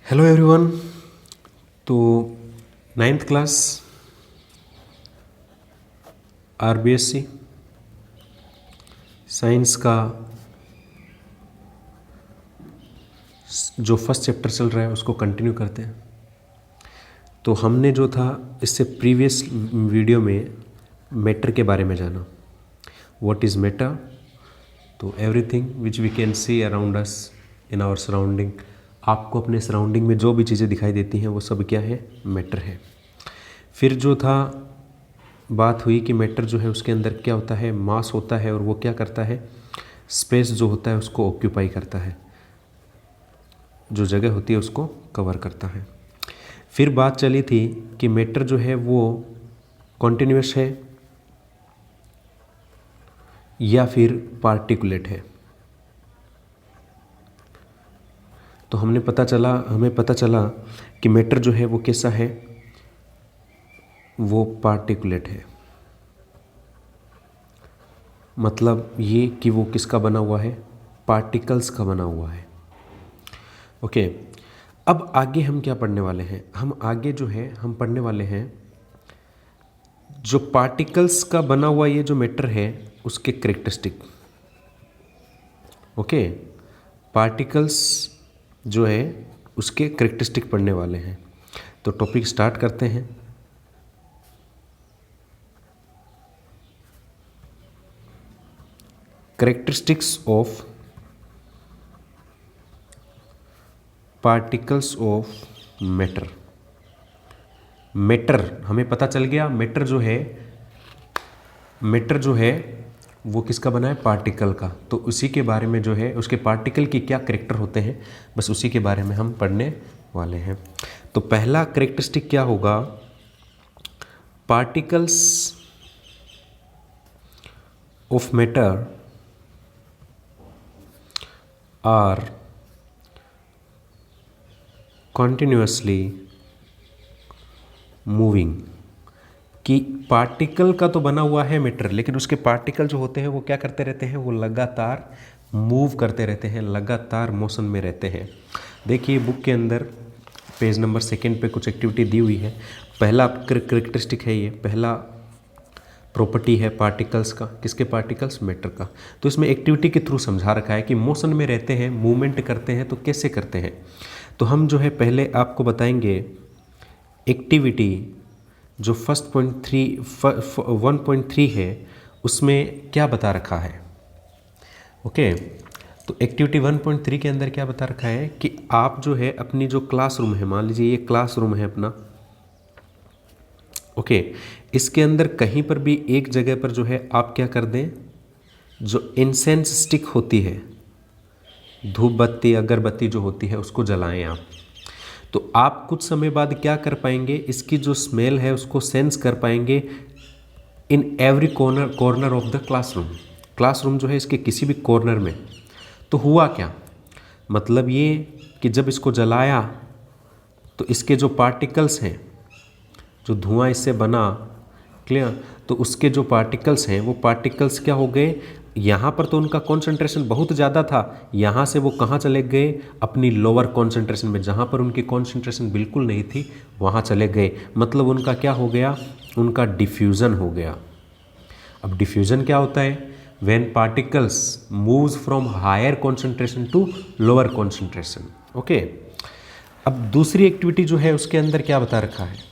Hello everyone. तो 9th class RBSC science का जो फर्स्ट चैप्टर चल रहा है उसको कंटिन्यू करते हैं। तो हमने जो था इससे प्रीवियस वीडियो में मैटर के बारे में जाना। What is matter? तो everything which we can see around us in our surrounding. आपको अपने सराउंडिंग में जो भी चीज़ें दिखाई देती हैं वो सब क्या है? मैटर है। फिर जो था बात हुई कि मैटर जो है उसके अंदर क्या होता है? मास होता है और वो क्या करता है? स्पेस जो होता है उसको ऑक्यूपाई करता है, जो जगह होती है उसको कवर करता है। फिर बात चली थी कि मैटर जो है वो कॉन्टिन्यूअस है या फिर पार्टिकुलेट है। तो हमें पता चला कि मैटर जो है वो कैसा है? वो पार्टिकुलेट है। मतलब ये कि वो किसका बना हुआ है? पार्टिकल्स का बना हुआ है। ओके। अब आगे हम क्या पढ़ने वाले हैं? हम आगे जो है हम पढ़ने वाले हैं जो पार्टिकल्स का बना हुआ ये जो मैटर है उसके करेक्टरिस्टिक। ओके। पार्टिकल्स जो है उसके करेक्टरिस्टिक पढ़ने वाले हैं। तो टॉपिक स्टार्ट करते हैं। Characteristics of particles of matter. Matter हमें पता चल गया। मैटर जो है वो किसका बना है? पार्टिकल का। तो उसी के बारे में जो है उसके पार्टिकल की क्या करेक्टर होते हैं बस उसी के बारे में हम पढ़ने वाले हैं। तो पहला करेक्टरिस्टिक क्या होगा? Particles of matter are continuously moving. कि पार्टिकल का तो बना हुआ है मैटर, लेकिन उसके पार्टिकल जो होते हैं वो क्या करते रहते हैं? वो लगातार मूव करते रहते हैं, लगातार मोशन में रहते हैं। देखिए बुक के अंदर पेज नंबर 2 पे कुछ एक्टिविटी दी हुई है। पहला करेक्टरिस्टिक है ये, पहला प्रॉपर्टी है पार्टिकल्स का। किसके पार्टिकल्स? मैटर का। तो इसमें एक्टिविटी के थ्रू समझा रखा है कि मोशन में रहते हैं, मूवमेंट करते हैं। तो कैसे करते हैं? तो हम जो है पहले आपको बताएंगे एक्टिविटी जो फर्स्ट 1.3 है उसमें क्या बता रखा है। ओके। तो एक्टिविटी 1.3 के अंदर क्या बता रखा है कि आप जो है अपनी जो क्लासरूम है, मान लीजिए ये क्लासरूम है अपना। ओके। इसके अंदर कहीं पर भी एक जगह पर जो है आप क्या कर दें, जो इंसेंस स्टिक होती है, धूप बत्ती अगरबत्ती जो होती है उसको जलाएं आप। तो आप कुछ समय बाद क्या कर पाएंगे? इसकी जो स्मेल है उसको सेंस कर पाएंगे in every corner of the classroom जो है इसके किसी भी कॉर्नर में। तो हुआ क्या? मतलब ये कि जब इसको जलाया तो इसके जो पार्टिकल्स हैं, जो धुआं इससे बना, क्लियर, तो उसके जो पार्टिकल्स हैं वो पार्टिकल्स क्या हो गए? यहाँ पर तो उनका कॉन्सेंट्रेशन बहुत ज़्यादा था, यहाँ से वो कहाँ चले गए? अपनी लोअर कॉन्सेंट्रेशन में। जहाँ पर उनकी कॉन्सेंट्रेशन बिल्कुल नहीं थी वहाँ चले गए। मतलब उनका क्या हो गया? उनका डिफ्यूज़न हो गया। अब डिफ्यूज़न क्या होता है? When particles moves from higher concentration to lower concentration. Okay. अब दूसरी एक्टिविटी जो है उसके अंदर क्या बता रखा है?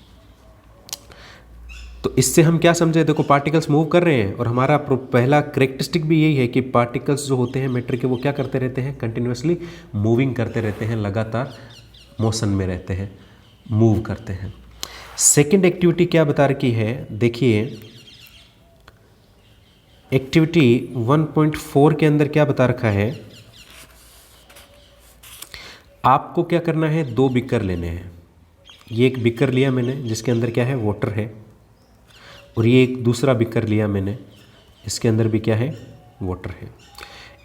तो इससे हम क्या समझे? देखो पार्टिकल्स मूव कर रहे हैं और हमारा पहला करेक्टरिस्टिक भी यही है कि पार्टिकल्स जो होते हैं मैटर के वो क्या करते रहते हैं? कंटिन्यूअसली मूविंग करते रहते हैं, लगातार मोशन में रहते हैं, मूव करते हैं। सेकंड एक्टिविटी क्या बता रखी है? देखिए एक्टिविटी 1.4 के अंदर क्या बता रखा है? आपको क्या करना है? 2 बीकर लेने हैं। ये एक बीकर लिया मैंने जिसके अंदर क्या है? वाटर है। और ये एक दूसरा बीकर लिया मैंने, इसके अंदर भी क्या है? वाटर है।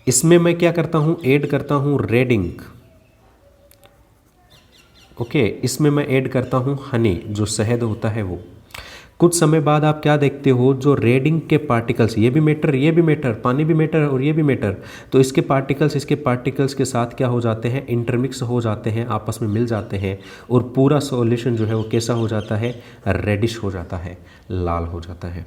इसमें मैं क्या करता हूँ? ऐड करता हूँ रेड इंक। ओके। इसमें मैं ऐड करता हूँ हनी, जो शहद होता है वो। कुछ समय बाद आप क्या देखते हो, जो रेडिंग के पार्टिकल्स, ये भी मैटर, पानी भी मैटर और ये भी मैटर, तो इसके पार्टिकल्स के साथ क्या हो जाते हैं, इंटरमिक्स हो जाते हैं, आपस में मिल जाते हैं, और पूरा सॉल्यूशन जो है वो कैसा हो जाता है, रेडिश हो जाता है, लाल हो जाता है।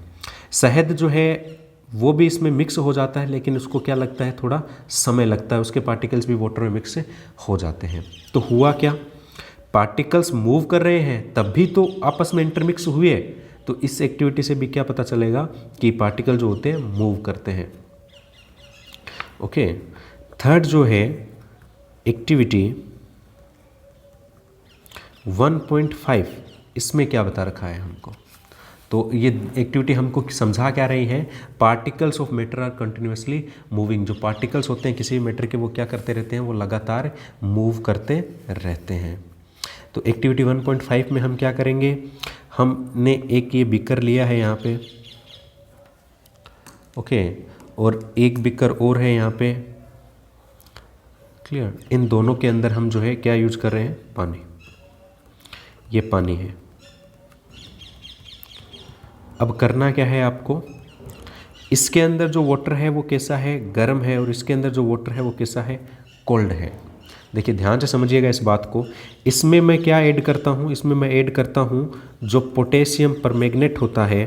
शहद जो है वो भी इसमें मिक्स हो जाता है, लेकिन उसको क्या लगता है, थोड़ा समय लगता है, उसके पार्टिकल्स भी वाटर में मिक्स हो जाते हैं। तो हुआ क्या, पार्टिकल्स मूव कर रहे हैं तब भी तो आपस में इंटरमिक्स हुए। तो इस एक्टिविटी से भी क्या पता चलेगा कि पार्टिकल जो होते हैं मूव करते हैं। ओके, थर्ड जो है एक्टिविटी 1.5, इसमें क्या बता रखा है हमको, तो ये एक्टिविटी हमको समझा क्या रही है, particles of matter are continuously moving. जो पार्टिकल्स होते हैं किसी भी मैटर के, वो क्या करते रहते हैं, वो लगातार मूव करते रहते हैं। तो एक्टिविटी 1.5 में हम क्या करेंगे, हमने एक ये बीकर लिया है यहाँ पे, ओके, और एक बीकर और है यहाँ पे, क्लियर। इन दोनों के अंदर हम जो है क्या यूज कर रहे हैं, पानी, ये पानी है। अब करना क्या है आपको, इसके अंदर जो वाटर है वो कैसा है, गर्म है, और इसके अंदर जो वाटर है वो कैसा है, कोल्ड है। देखिए ध्यान से समझिएगा इस बात को। इसमें मैं क्या ऐड करता हूँ, इसमें मैं ऐड करता हूँ जो पोटेशियम परमैंगनेट होता है,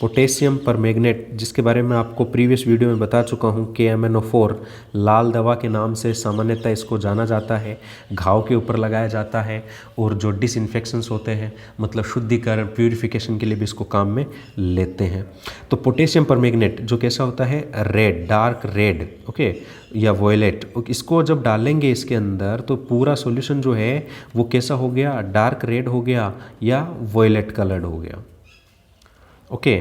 पोटेशियम परमैंगनेट, जिसके बारे में आपको प्रीवियस वीडियो में बता चुका हूँ, KMnO4 लाल दवा के नाम से सामान्यतः इसको जाना जाता है, घाव के ऊपर लगाया जाता है, और जो डिसइंफेक्शंस होते हैं, मतलब शुद्धिकरण, प्यूरिफिकेशन के लिए भी इसको काम में लेते हैं। तो पोटेशियम परमैंगनेट जो कैसा होता है, रेड, डार्क रेड, ओके, या वॉयलेट, इसको जब डालेंगे इसके अंदर तो पूरा सॉल्यूशन जो है वो कैसा हो गया, डार्क रेड हो गया या वॉयलेट कलर्ड हो गया। ओके,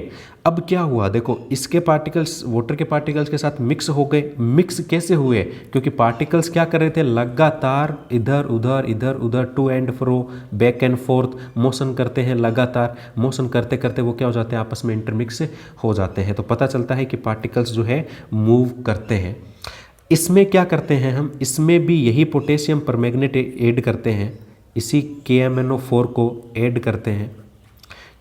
अब क्या हुआ, देखो इसके पार्टिकल्स वाटर के पार्टिकल्स के साथ मिक्स हो गए। मिक्स कैसे हुए, क्योंकि पार्टिकल्स क्या कर रहे थे, लगातार इधर उधर to and fro, back and forth motion करते हैं, लगातार मोशन करते करते वो क्या हो जाते हैं, आपस में इंटरमिक्स हो जाते हैं। तो पता चलता है कि पार्टिकल्स जो है मूव करते हैं। इसमें क्या करते हैं हम, इसमें भी यही पोटेशियम परमैंगनेट ऐड करते हैं, इसी KMnO4 को ऐड करते हैं,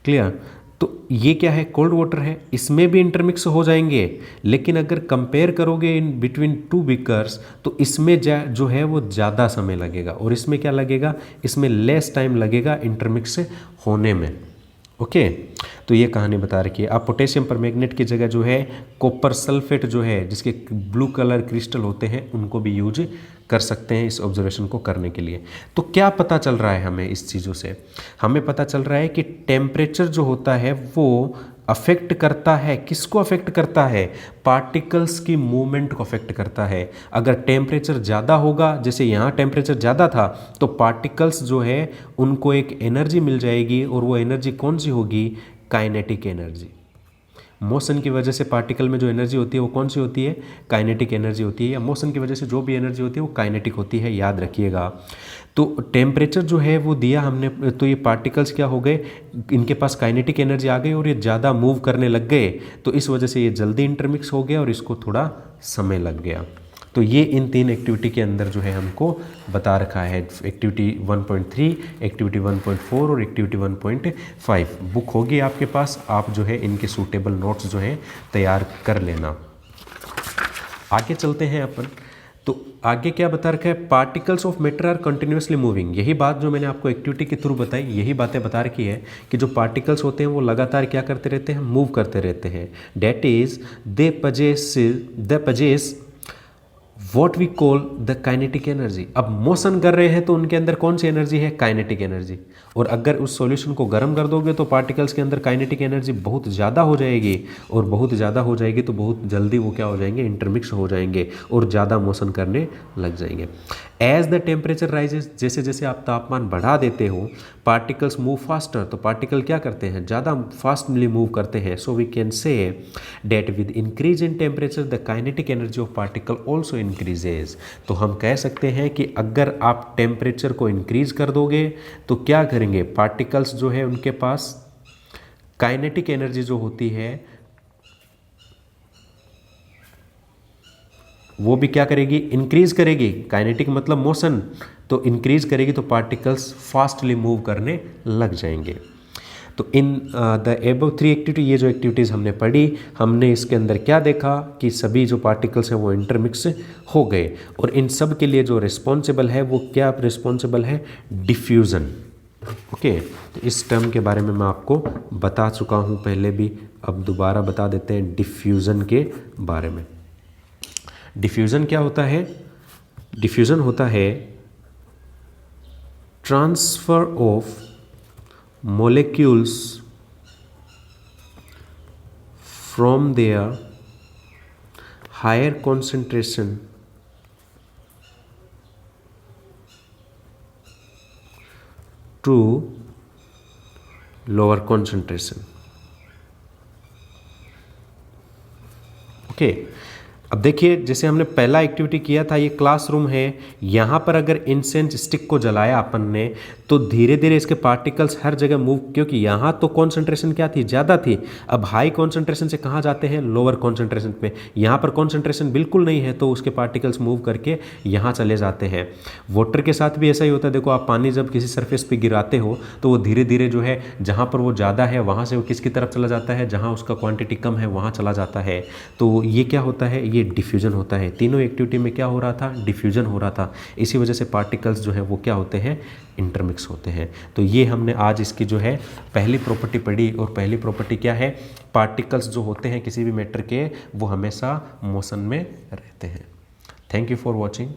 क्लियर। तो ये क्या है, कोल्ड वाटर है, इसमें भी इंटरमिक्स हो जाएंगे, लेकिन अगर कंपेयर करोगे इन बिटवीन टू बीकर्स तो इसमें जो है वो ज़्यादा समय लगेगा, और इसमें क्या लगेगा, इसमें लेस टाइम लगेगा इंटरमिक्स होने में। ओके, तो ये कहानी बता रखी है। आप पोटेशियम परमैंगनेट की जगह जो है कॉपर सल्फेट जो है, जिसके ब्लू कलर क्रिस्टल होते हैं, उनको भी यूज कर सकते हैं इस ऑब्जर्वेशन को करने के लिए। तो क्या पता चल रहा है हमें इस चीज़ों से, हमें पता चल रहा है कि टेम्परेचर जो होता है वो अफेक्ट करता है, किसको अफेक्ट करता है, पार्टिकल्स की मूवमेंट को अफेक्ट करता है। अगर टेम्परेचर ज़्यादा होगा, जैसे यहाँ टेम्परेचर ज़्यादा था, तो पार्टिकल्स जो है उनको एक एनर्जी मिल जाएगी, और वो एनर्जी कौन सी होगी, काइनेटिक एनर्जी। मोशन की वजह से पार्टिकल में जो एनर्जी होती है वो कौन सी होती है, काइनेटिक एनर्जी होती है, या मोशन की वजह से जो भी एनर्जी होती है वो काइनेटिक होती है, याद रखिएगा। तो टेम्परेचर जो है वो दिया हमने, तो ये पार्टिकल्स क्या हो गए, इनके पास काइनेटिक एनर्जी आ गई और ये ज़्यादा मूव करने लग गए, तो इस वजह से ये जल्दी इंटरमिक्स हो गया और इसको थोड़ा समय लग गया। तो ये इन 3 एक्टिविटी के अंदर जो है हमको बता रखा है, एक्टिविटी 1.3, एक्टिविटी 1.4 और एक्टिविटी 1.5। बुक होगी आपके पास, आप जो है इनके सूटेबल नोट्स जो हैं तैयार कर लेना। आगे चलते हैं अपन। तो आगे क्या बता रखा है, particles of matter are continuously moving. यही बात जो मैंने आपको एक्टिविटी के थ्रू बताई, यही बातें बता रखी है कि जो पार्टिकल्स होते हैं वो लगातार क्या करते रहते हैं, मूव करते रहते हैं। That is they possess what we call the kinetic energy. अब मोशन कर रहे हैं तो उनके अंदर कौन सी एनर्जी है, काइनेटिक एनर्जी। और अगर उस सॉल्यूशन को गर्म कर दोगे तो पार्टिकल्स के अंदर काइनेटिक एनर्जी बहुत ज़्यादा हो जाएगी, और बहुत ज़्यादा हो जाएगी तो बहुत जल्दी वो क्या हो जाएंगे, इंटरमिक्स हो जाएंगे और ज़्यादा मोशन करने लग जाएंगे। एज द टेम्परेचर राइजेस, जैसे जैसे आप तापमान बढ़ा देते हो, पार्टिकल्स मूव फास्टर, तो पार्टिकल क्या करते हैं, ज़्यादा फास्टली मूव करते हैं। So we can say that with increase in temperature the kinetic energy of particle also increases. तो हम कह सकते हैं कि अगर आप टेम्परेचर को इंक्रीज कर दोगे तो क्या करेंगे, पार्टिकल्स जो है उनके पास काइनेटिक एनर्जी जो होती है वो भी क्या करेगी, इंक्रीज करेगी। काइनेटिक मतलब मोशन, तो इंक्रीज करेगी तो पार्टिकल्स फास्टली मूव करने लग जाएंगे। तो इन द एबव 3 एक्टिविटी, ये जो एक्टिविटीज़ हमने पढ़ी, हमने इसके अंदर क्या देखा कि सभी जो पार्टिकल्स हैं वो इंटरमिक्स हो गए, और इन सब के लिए जो रिस्पॉन्सिबल है वो क्या रिस्पॉन्सिबल है, डिफ्यूज़न। ओके, तो इस टर्म के बारे में मैं आपको बता चुका हूँ पहले भी, अब दोबारा बता देते हैं डिफ्यूज़न के बारे में। डिफ्यूज़न क्या होता है? डिफ्यूज़न होता है transfer of molecules from their higher concentration to lower concentration. Okay, अब देखिए जैसे हमने पहला एक्टिविटी किया था, ये क्लासरूम है, यहाँ पर अगर इंसेंस स्टिक को जलाया अपन ने तो धीरे धीरे इसके पार्टिकल्स हर जगह मूव, क्योंकि यहाँ तो कॉन्सेंट्रेशन क्या थी, ज़्यादा थी, अब हाई कॉन्सेंट्रेशन से कहाँ जाते हैं, लोअर कॉन्सेंट्रेशन पे। यहाँ पर कॉन्सेंट्रेशन बिल्कुल नहीं है तो उसके पार्टिकल्स मूव करके यहाँ चले जाते हैं। वाटर के साथ भी ऐसा ही होता है, देखो आप पानी जब किसी सरफेस पे गिराते हो तो वो धीरे धीरे जो है जहाँ पर वो ज़्यादा है वहाँ से वो किसकी तरफ चला जाता है, जहाँ उसका क्वांटिटी कम है वहाँ चला जाता है। तो ये क्या होता है, ये डिफ्यूजन होता है। तीनों एक्टिविटी में क्या हो रहा था, डिफ्यूजन हो रहा था। इसी वजह से पार्टिकल्स जो है वो क्या होते हैं, इंटरमिक्स होते हैं। तो ये हमने आज इसकी जो है पहली प्रॉपर्टी पढ़ी, और पहली प्रॉपर्टी क्या है, पार्टिकल्स जो होते हैं किसी भी मैटर के वो हमेशा मोशन में रहते हैं। Thank you for watching.